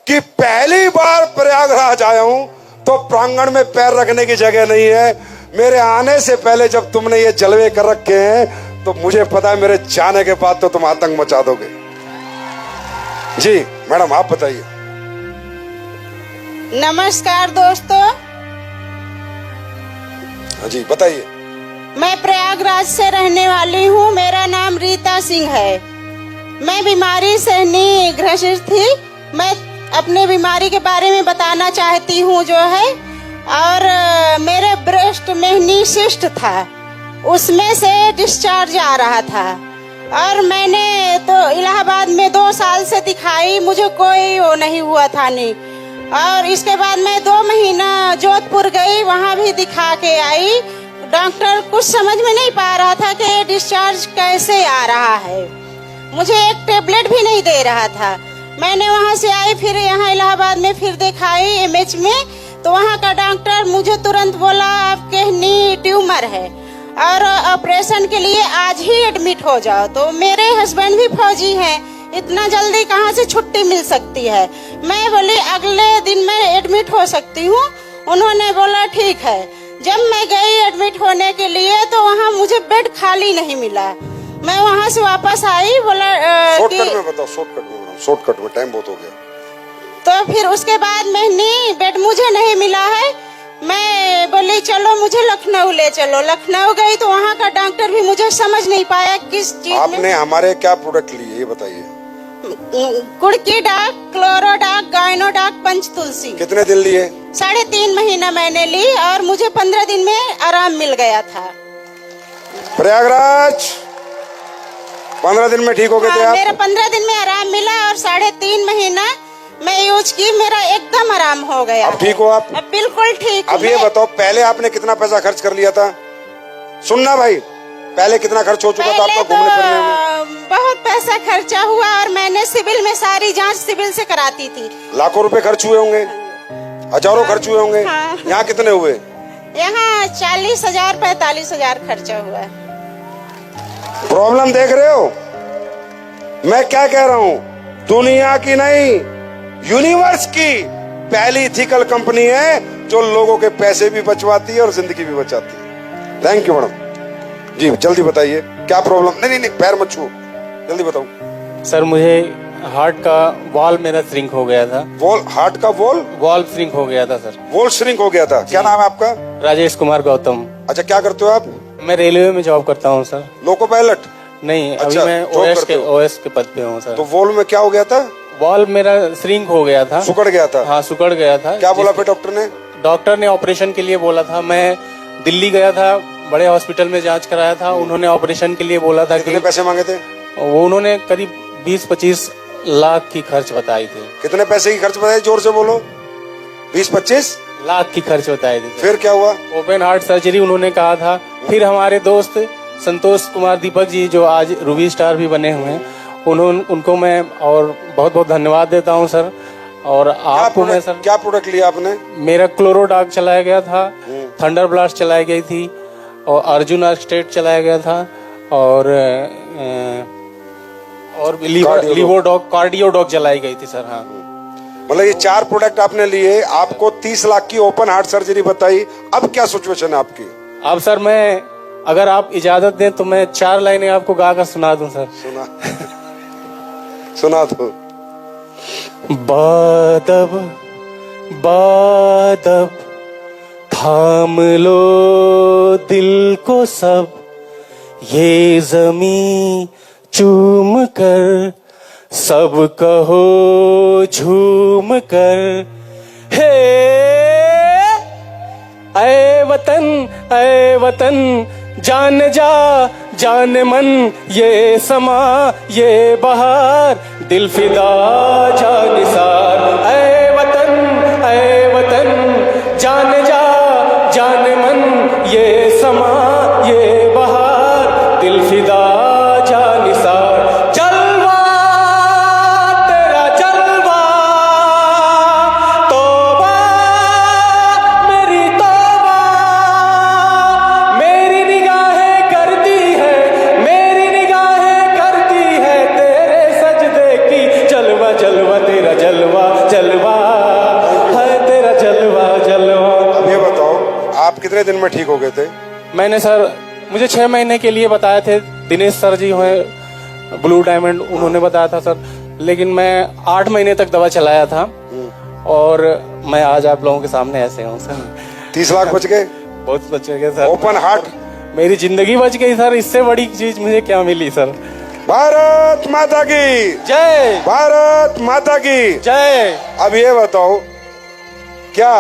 कि पहली बार प्रयागराज आया हूं तो प्रांगण में पैर रखने की जगह नहीं है। मेरे आने से पहले जब तुमने ये जलवे कर रखे हैं तो मुझे पता है मेरे जाने के बाद तो तुम आतंक मचा दोगे। जी मैडम आप बताइए। नमस्कार दोस्तों। हाँ जी बताइए। मैं प्रयागराज से रहने वाली हूँ। मेरा नाम रीता सिंह है। मैं बीमारी से ग्रसित थी। मैं अपने बीमारी के बारे में बताना चाहती हूँ जो है, और मेरे ब्रेस्ट में सिस्ट था, उसमें से डिस्चार्ज आ रहा था, और मैंने तो इलाहाबाद में 2 साल से दिखाई, मुझे कोई वो नहीं हुआ था नहीं। और इसके बाद मैं 2 महीना जोधपुर गई, वहाँ भी दिखा के आई। डॉक्टर कुछ समझ में नहीं पा रहा था कि डिस्चार्ज कैसे आ रहा है, मुझे एक टेबलेट भी नहीं दे रहा था। मैंने वहाँ से आई, फिर यहाँ इलाहाबाद में फिर दिखाई एमएच में, तो वहाँ का डॉक्टर मुझे तुरंत बोला आपके नी ट्यूमर है और ऑपरेशन के लिए आज ही एडमिट हो जाओ। तो मेरे हस्बैंड भी फौजी हैं, इतना जल्दी कहाँ से छुट्टी मिल सकती है। मैं बोली अगले दिन मैं एडमिट हो सकती हूँ। उन्होंने बोला ठीक है। जब मैं गई एडमिट होने के लिए तो वहाँ मुझे बेड खाली नहीं मिला। मैं वहाँ से वापस आई, बोला शॉर्टकट में बताओ, शॉर्टकट में टाइम बहुत हो गया। तो फिर उसके बाद मैं बेड मुझे नहीं मिला है। मैं बोली चलो मुझे लखनऊ ले चलो। लखनऊ गई तो वहाँ का डॉक्टर भी मुझे समझ नहीं पाया किस चीज में। आपने हमारे क्या प्रोडक्ट लिए ये बताइए। कुड़की डाक, क्लोरोडाक, गायनोडाक, पंचतुलसी। कितने दिन लिए? 3.5 महीना मैंने ली और मुझे 15 दिन में आराम मिल गया था। प्रयागराज 15 दिन में ठीक हो गए थे आप? मेरा 15 दिन में आराम मिला और 3.5 महीना मैं यूज की, मेरा एकदम आराम हो गया। अब ठीक हो आप? अब बिल्कुल ठीक। अब ये बताओ पहले आपने कितना पैसा खर्च कर लिया था? सुनना भाई, पहले कितना खर्च हो चुका था आपका घूमने फिरने में? बहुत पैसा खर्चा हुआ और मैंने सिविल में सारी जांच सिविल से कराती थी। लाखों रुपए खर्च हुए होंगे, हजारों खर्च हुए होंगे। हाँ। यहाँ कितने हुए? यहाँ 40,000 45,000 खर्चा हुआ। प्रॉब्लम देख रहे हो? मैं क्या कह रहा हूँ, दुनिया की नहीं यूनिवर्स की पहली इथिकल कंपनी है जो लोगों के पैसे भी बचवाती है और जिंदगी भी बचाती है। Thank you madam. जी जल्दी बताइए क्या प्रॉब्लम? नहीं पैर मत छुओ, जल्दी बताओ। सर मुझे हार्ट का वॉल मेरा श्रिंक हो गया था। हार्ट का वॉल श्रिंक हो गया था सर। वॉल श्रिंक हो गया था। क्या नाम है आपका? राजेश कुमार गौतम। अच्छा क्या करते हो आप? मैं रेलवे में जॉब करता हूँ सर। Loco pilot? नहीं अच्छा, अभी मैं ओएस के पद पे हूँ सर। तो वॉल में क्या हो गया था? वॉल मेरा श्रिंक हो गया था, सुकड़ गया था। हाँ सुकड़ गया था। क्या बोला फिर डॉक्टर ने? डॉक्टर ने ऑपरेशन के लिए बोला था। मैं दिल्ली गया था, बड़े हॉस्पिटल में जांच कराया था। उन्होंने ऑपरेशन के लिए बोला था। कितने पैसे मांगे थे? वो उन्होंने करीब 20-25 लाख की खर्च बताई थी। कितने पैसे की खर्च बताई? जोर से बोलो। 20-25 लाख की खर्च बताई थी। फिर क्या हुआ? ओपन हार्ट सर्जरी उन्होंने कहा था। फिर हमारे दोस्त संतोष कुमार दीपक जी जो आज रूबी स्टार भी बने हुए हैं, उनको मैं और बहुत बहुत धन्यवाद देता हूं सर। और आपको मैं सर, क्या प्रोडक्ट लिया आपने? मेरा क्लोरोडाक चलाया गया था, थंडर ब्लास्ट चलाई गई थी, और अर्जुन स्टेट चलाया गया था, और लिवोडॉक कार्डियोडॉक चलाई गई थी सर। हाँ मतलब ये 4 प्रोडक्ट आपने लिए, आपको 30 लाख की ओपन हार्ट सर्जरी बताई। अब क्या सिचुएशन है आपकी? अब सर मैं, अगर आप इजाजत दें तो मैं 4 लाइनें आपको गाकर सुना दूं सर। सुना दो। बादब बादब थाम लो दिल को सब, ये जमीन चूम कर सब कहो झूम कर, हे ऐ वतन जान जा जान मन, ये समा ये बहार दिल फिदा जानिसार। ऐ वतन जान जा जान मन, ये समा ये बहार दिल फिदा जानिसार। जलवा तेरा जलवा, तौबा मेरी तौबा, मेरी निगाहें करती है, मेरी निगाहें करती है तेरे सजदे की। जलवा जलवा तेरा जलवा, दिन में ठीक हो गए थे? मैंने सर, मुझे 6 महीने के लिए बताए थे दिनेश सर जी हैं ब्लू डायमंड, उन्होंने बताया था सर, लेकिन मैं 8 महीने तक दवा चलाया था और मैं आज आप लोगों के सामने ऐसे हूँ सर। 30 लाख बच गए? बहुत बच गए सर। Open heart? मेरी जिंदगी बच गई सर, इससे बड़ी चीज मुझे क्या मिली सर। भारत माता की जय, भारत माता की जय। अब ये बताओ, क्या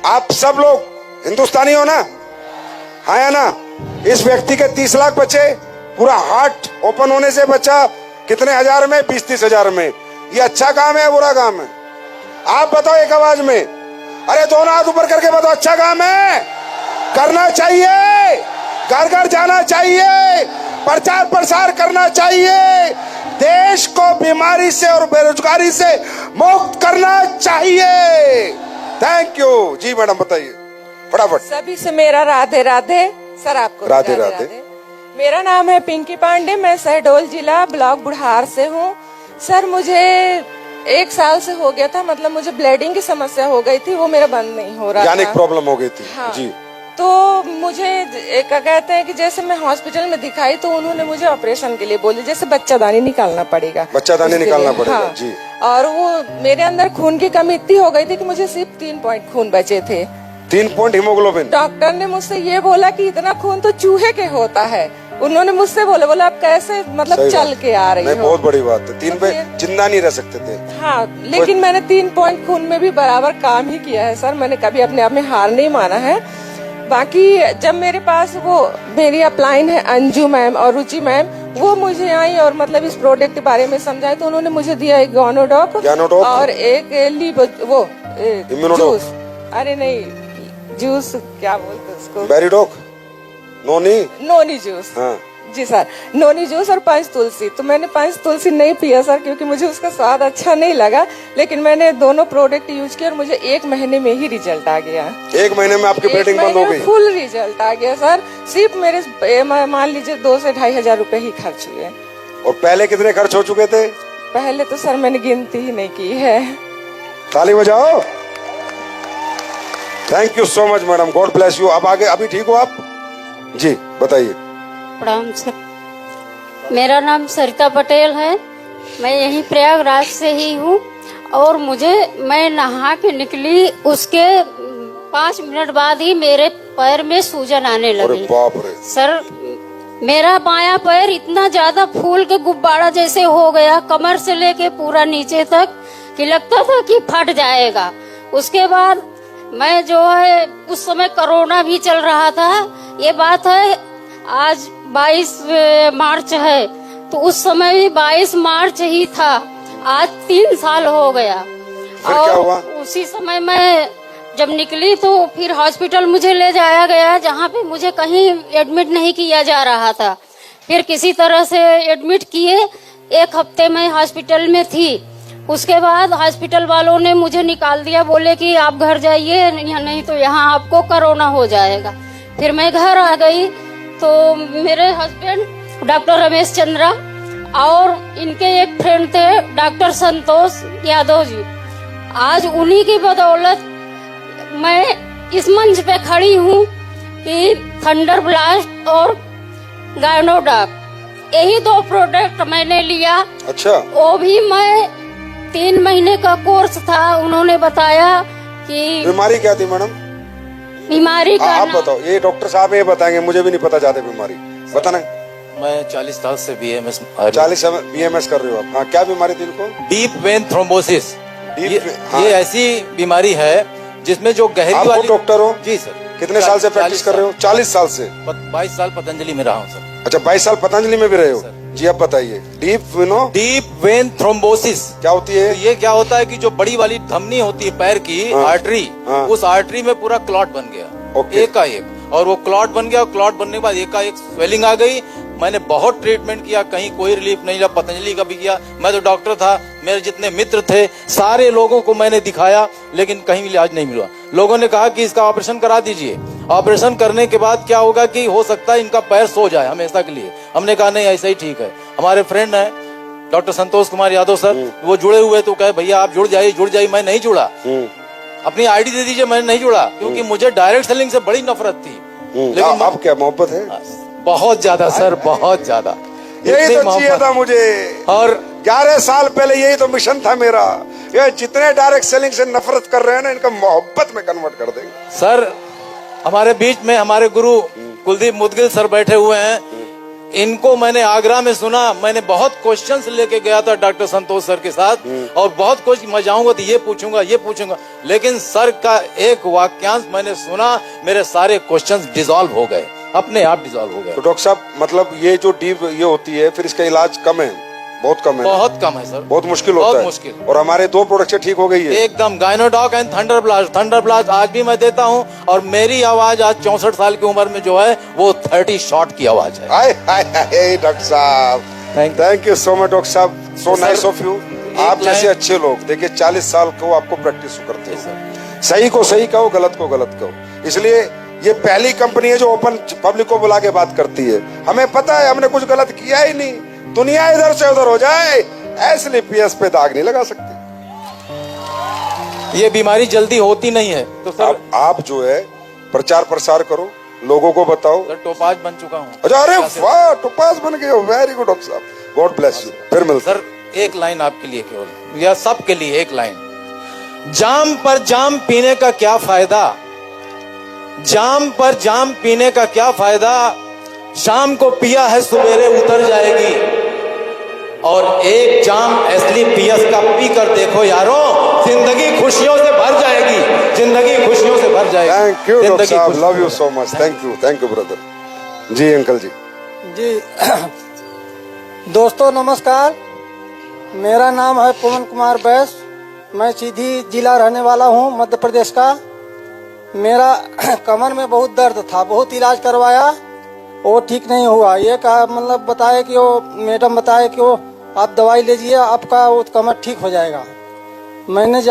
आप सब लोग हिंदुस्तानी हो ना? हाँ या ना? इस व्यक्ति के 30 लाख बचे, पूरा हार्ट ओपन होने से बचा। कितने हजार में? 20-30 हजार में। ये अच्छा काम है बुरा काम है? आप बताओ एक आवाज में। अरे दोनों हाथ ऊपर करके बताओ, अच्छा काम है? करना चाहिए, घर घर जाना चाहिए, प्रचार प्रसार करना चाहिए, देश को बीमारी से और बेरोजगारी से मुक्त करना चाहिए। Thank you ji. मैडम बताइए फटाफट। सभी से मेरा राधे राधे। सर आपको राधे राधे। मेरा नाम है पिंकी पांडे, मैं शहडोल जिला ब्लॉक बुढ़ार से हूँ। सर मुझे 1 साल से हो गया था, मतलब मुझे ब्लीडिंग की समस्या हो गई थी, वो मेरा बंद नहीं हो रहा यानी था। प्रॉब्लम हो गई थी। हाँ। जी। तो मुझे क्या कहते हैं कि जैसे मैं हॉस्पिटल में दिखाई तो उन्होंने मुझे ऑपरेशन के लिए बोली, जैसे बच्चादानी निकालना पड़ेगा। बच्चादानी उसके निकालना लिए। पड़ेगा। हाँ। जी। और वो मेरे अंदर खून की कमी इतनी हो गई थी कि मुझे सिर्फ 3 पॉइंट खून बचे थे। 3 पॉइंट हीमोग्लोबिन। डॉक्टर ने मुझसे ये बोला कि इतना खून तो चूहे के होता है। उन्होंने मुझसे बोला आप कैसे मतलब सही चल बात। के आ रही नहीं, हो। बहुत बड़ी बात है। 3 पे जिंदा नहीं रह सकते थे। हाँ, लेकिन मैंने 3 पॉइंट खून में भी बराबर काम ही किया है सर। मैंने कभी अपने आप में हार नहीं माना है। बाकी जब मेरे पास वो मेरी अपलाइन है अंजू मैम और रुचि मैम, वो मुझे आई और मतलब इस प्रोडक्ट के बारे में समझाया, तो उन्होंने मुझे दिया एक गॉनोडॉप और एक वो इम्यूनोडॉप। जूस। अरे नहीं, जूस क्या बोलते उसको, बैरिडोक, नोनी जूस। हाँ। जी सर, नोनी जूस और 5 तुलसी। तो मैंने 5 तुलसी नहीं पिया सर, क्योंकि मुझे उसका स्वाद अच्छा नहीं लगा, लेकिन मैंने दोनों प्रोडक्ट यूज किया और मुझे 1 महीने में ही रिजल्ट आ गया। 1 महीने में आपकी ब्लीडिंग बंद हो गई? फुल रिजल्ट आ गया सर। सिर्फ मेरे मान लीजिए 2 से 2.5 हजार रुपए ही खर्च हुए। और पहले कितने खर्च हो चुके थे? पहले तो सर मैंने गिनती ही नहीं की है। ताली बजाओ। Thank you so much madam, God bless you. अब आगे, अभी ठीक हो आप? जी बताइए। प्रणाम सर, मेरा नाम सरिता पटेल है, मैं यहीं प्रयागराज से ही हूँ। और मैं नहा के निकली, उसके 5 मिनट बाद ही मेरे पैर में सूजन आने लगी। अरे बाप रे। सर मेरा बायां पैर इतना ज्यादा फूल के गुब्बारा जैसे हो गया, कमर से लेके पूरा नीचे तक, कि लगता था कि फट जाएगा। उसके बाद मैं जो है, उस समय कोरोना भी चल रहा था, ये बात है आज 22 मार्च है, तो उस समय भी 22 मार्च ही था। आज 3 साल हो गया। फिर क्या हुआ? उसी समय मैं जब निकली तो फिर हॉस्पिटल मुझे ले जाया गया, जहाँ पे मुझे कहीं एडमिट नहीं किया जा रहा था। फिर किसी तरह से एडमिट किए, 1 हफ्ते में हॉस्पिटल में थी। उसके बाद हॉस्पिटल वालों ने मुझे निकाल दिया, बोले कि आप घर जाइए, नहीं तो यहाँ आपको कोरोना हो जाएगा। फिर मैं घर आ गई तो मेरे हस्बैंड डॉक्टर रमेश चंद्रा और इनके एक फ्रेंड थे डॉक्टर संतोष यादव जी, आज उन्हीं की बदौलत मैं इस मंच पे खड़ी हूँ कि थंडर ब्लास्ट और गायनोडॉक, यही 2 प्रोडक्ट मैंने लिया। अच्छा। वो भी मैं 3 महीने का कोर्स था, उन्होंने बताया कि बीमारी क्या थी मैडम? बीमारी का आप बताओ, ये डॉक्टर साहब ये बताएंगे, मुझे भी नहीं पता ज्यादा बीमारी, बताना। मैं 40 साल से BMS 40 BMS कर रहे हो आप? हाँ, क्या बीमारी थी इनको? Deep vein thrombosis. हाँ। ये ऐसी बीमारी है जिसमें जो गहरी आप वाली। डॉक्टर हो? जी सर। कितने साल से प्रैक्टिस कर रहे हो? 40 साल से। 22 साल पतंजलि में रहा हूँ सर। अच्छा, 22 साल पतंजलि में भी रहे हो? जी अब बताइए। डीप वेन थ्रोम्बोसिस क्या होती है? तो ये क्या होता है कि जो बड़ी वाली धमनी होती है पैर की, हाँ। आर्टरी, हाँ। उस आर्टरी में पूरा क्लॉट बन गया। ओके। एकाएक, और वो क्लॉट बन गया, और क्लॉट बनने के बाद एकाएक स्वेलिंग आ गई। मैंने बहुत ट्रीटमेंट किया, कहीं कोई रिलीफ नहीं मिला। पतंजलि का भी किया, मैं तो डॉक्टर था, मेरे जितने मित्र थे सारे लोगों को मैंने दिखाया, लेकिन कहीं इलाज नहीं मिला। लोगों ने कहा कि इसका ऑपरेशन करा दीजिए। ऑपरेशन करने के बाद क्या होगा कि हो सकता है इनका पैर सो जाए हमेशा के लिए। हमने कहा नहीं, ऐसा ही ठीक है। हमारे फ्रेंड है डॉक्टर संतोष कुमार यादव सर, वो जुड़े हुए, तो कहे भैया आप जुड़ जाइए। मैं नहीं जुड़ा, अपनी आईडी दे दीजिए। मैंने नहीं जुड़ा, क्योंकि मुझे डायरेक्ट सेलिंग से बड़ी नफरत थी। लेकिन अब क्या मोहब्बत है? बहुत ज्यादा सर, बहुत ज्यादा। यही इतनी तो चाहिए मोहब्बत। था मुझे। और 11 साल पहले यही तो मिशन था मेरा। ये जितने डायरेक्ट सेलिंग से नफरत कर रहे हैं ना, इनका मोहब्बत में कन्वर्ट कर देंगे। सर, हमारे बीच में हमारे गुरु कुलदीप मुदगिल सर बैठे हुए हैं। इनको मैंने आगरा में सुना, मैंने बहुत क्वेश्चंस लेके गया था डॉक्टर संतोष सर के साथ, और बहुत कुछ मैं जाऊंगा तो ये पूछूंगा, लेकिन सर का एक वाक्यांश मैंने सुना, मेरे सारे क्वेश्चंस डिसॉल्व हो गए, अपने आप डिसॉल्व हो गए। तो डॉक्टर साहब, मतलब ये जो डीप ये होती है, फिर इसका इलाज कम है, बहुत कम है, बहुत कम है सर, बहुत मुश्किल होता बहुत है। मुश्किल। और हमारे 2 प्रोडक्ट से ठीक हो गई है एकदम। गायनोडॉक एंड थंडर ब्लास्ट आज भी मैं देता हूं, और मेरी आवाज आज 64 साल की उम्र में जो है वो 30 शॉट की आवाज है। हाय हाय हाय डॉक्टर साहब, thank you so much doctor साहब, सो नाइस ऑफ यू। आप जैसे अच्छे लोग देखिए 40 साल को आपको प्रैक्टिस करते हैं, सही को सही कहो, गलत को गलत कहो। इसलिए ये पहली कंपनी है जो ओपन पब्लिक को बुला के बात करती है। हमें पता है हमने कुछ गलत किया ही नहीं, दुनिया इधर से उधर हो जाए, एसलीपीएस पे दाग नहीं लगा सकते। ये बीमारी जल्दी होती नहीं है। तो सर आप जो है प्रचार प्रसार करो, लोगों को बताओ। सर टोपाज बन चुका हूँ। अच्छा, अरे वाह, टोपाज बन गए हो, वेरी गुड डॉक्टर साहब, गॉड ब्लेस यू। फिर मिलते सर एक लाइन आपके लिए केवल, या सबके लिए एक लाइन। जाम पर जाम पीने का क्या फायदा, जाम पर जाम पीने का क्या फायदा, शाम को पिया है सवेरे उतर जाएगी, और एक जाम एसलीपीएस का पी कर देखो यारों, जिंदगी खुशियों से भर जाएगी, जिंदगी खुशियों से भर जाएगी। थैंक यू डॉक्टर साहब, love you so much, thank you brother. जी अंकल जी। जी दोस्तों नमस्कार, मेरा नाम है पवन कुमार बैस, मैं सीधी जिला रहने वाला हूँ, मध्य प्रदेश का। मेरा कमर में बहुत दर्द था, बहुत इलाज करवाया, वो ठीक नहीं हुआ। ये कहा मतलब बताया कि वो मैडम बताए कि वो आप दवाई लीजिए, आपका वो कमर ठीक हो जाएगा। मैंने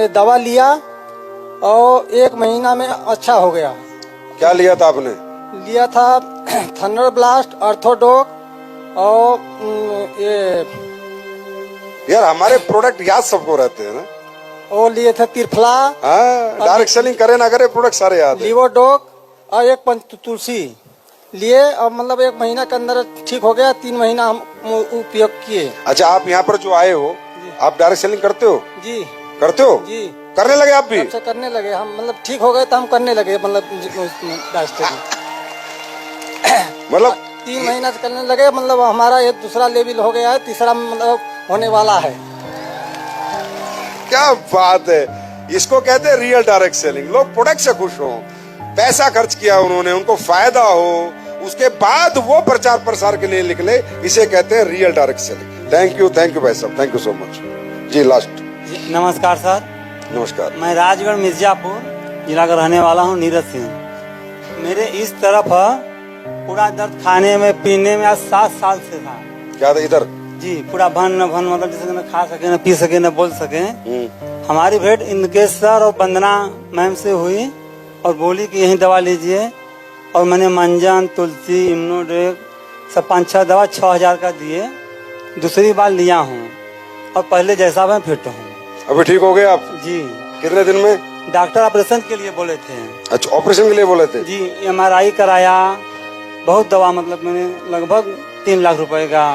दवा लिया और 1 महीना में अच्छा हो गया। क्या लिया था आपने? लिया था थंडर ब्लास्ट, ऑर्थोडॉक, और ये यार हमारे प्रोडक्ट याद सबको रहते हैं ना। और लिए थे तिरफला, हाँ, डायरेक्ट सेलिंग करे ना करे, प्रोडक्ट सारे याद है। लिवोडॉक और एक तुलसी लिए, और मतलब 1 महीना के अंदर ठीक हो गया। 3 महीना हम उपयोग किए। अच्छा, आप यहाँ पर जो आए हो, आप डायरेक्ट सेलिंग करते हो? जी करते हो जी, करने लगे आप भी? तब से करने लगे हम, मतलब ठीक हो गए तो हम करने लगे, मतलब मतलब 3 महीना से करने लगे। मतलब हमारा ये दूसरा लेवल हो गया है, तीसरा मतलब होने वाला है। क्या बात है, इसको कहते हैं रियल डायरेक्ट सेलिंग। लोग प्रोडक्ट से खुश हो, पैसा खर्च किया उन्होंने, उनको फायदा हो, उसके बाद वो प्रचार प्रसार के लिए निकले, इसे कहते हैं real direct selling. Thank you भाई साहब, थैंक यू सो मच। जी लास्ट। नमस्कार सर। नमस्कार। मैं राजगढ़ मिर्जापुर जिला का रहने वाला हूँ, नीरज सिंह। मेरे इस तरफ पूरा दर्द खाने में पीने में आज 7 साल से था। क्या था इधर? जी पूरा भन मतलब जैसे न खा सके, न पी सके, न बोल सके। हमारी भेंट इनके सर और वंदना मैम से हुई, और बोली कि यही दवा लीजिए, और मैंने मंजन, तुलसी, इम्नोडेक सब 5-6 दवा 6000 का दिए। दूसरी बार लिया हूँ, और पहले जैसा मैं फिट हूँ। अभी ठीक हो गए आप? जी। कितने दिन में? डॉक्टर ऑपरेशन के लिए बोले थे। अच्छा, ऑपरेशन के लिए बोले थे? जी, MRI कराया, बहुत दवा, मतलब मैंने लगभग 3 लाख रुपए का।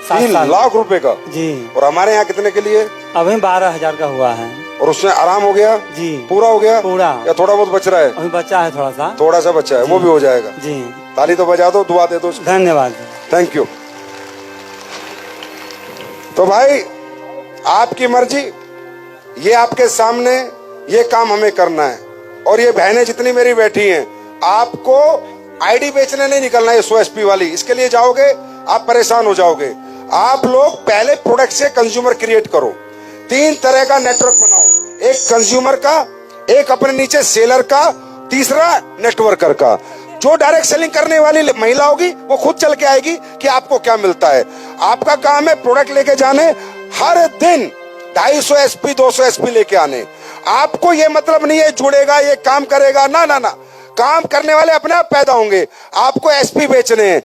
3 लाख रुपए का? जी। और हमारे यहाँ कितने के लिए? अभी 12,000 का हुआ है। और उसमें आराम हो गया? जी। पूरा हो गया? पूरा। या थोड़ा बहुत बच रहा है? अभी बचा है थोड़ा सा। थोड़ा सा बचा है, वो भी हो जाएगा। जी। ताली तो बजा दो, दुआ दे दो। धन्यवाद। Thank you. तो भाई आपकी मर्जी, ये आपके सामने, ये काम हमें करना है। और ये बहनें जितनी मेरी बैठी हैं, आपको आईडी बेचने नहीं निकलना है 100 SP वाली। इसके लिए जाओगे आप परेशान हो जाओगे। आप लोग पहले प्रोडक्ट से कंज्यूमर क्रिएट करो। 3 तरह का नेटवर्क बनाओ, एक कंज्यूमर का, एक अपने नीचे सेलर का, तीसरा नेटवर्कर का। जो डायरेक्ट सेलिंग करने वाली महिला होगी वो खुद चल के आएगी कि आपको क्या मिलता है। आपका काम है प्रोडक्ट लेके जाने, हर दिन 250 SP 200 SP लेके आने। आपको ये मतलब नहीं है जुड़ेगा ये काम करेगा, ना ना ना, काम करने वाले अपने आप पैदा होंगे। आपको SP बेचने हैं।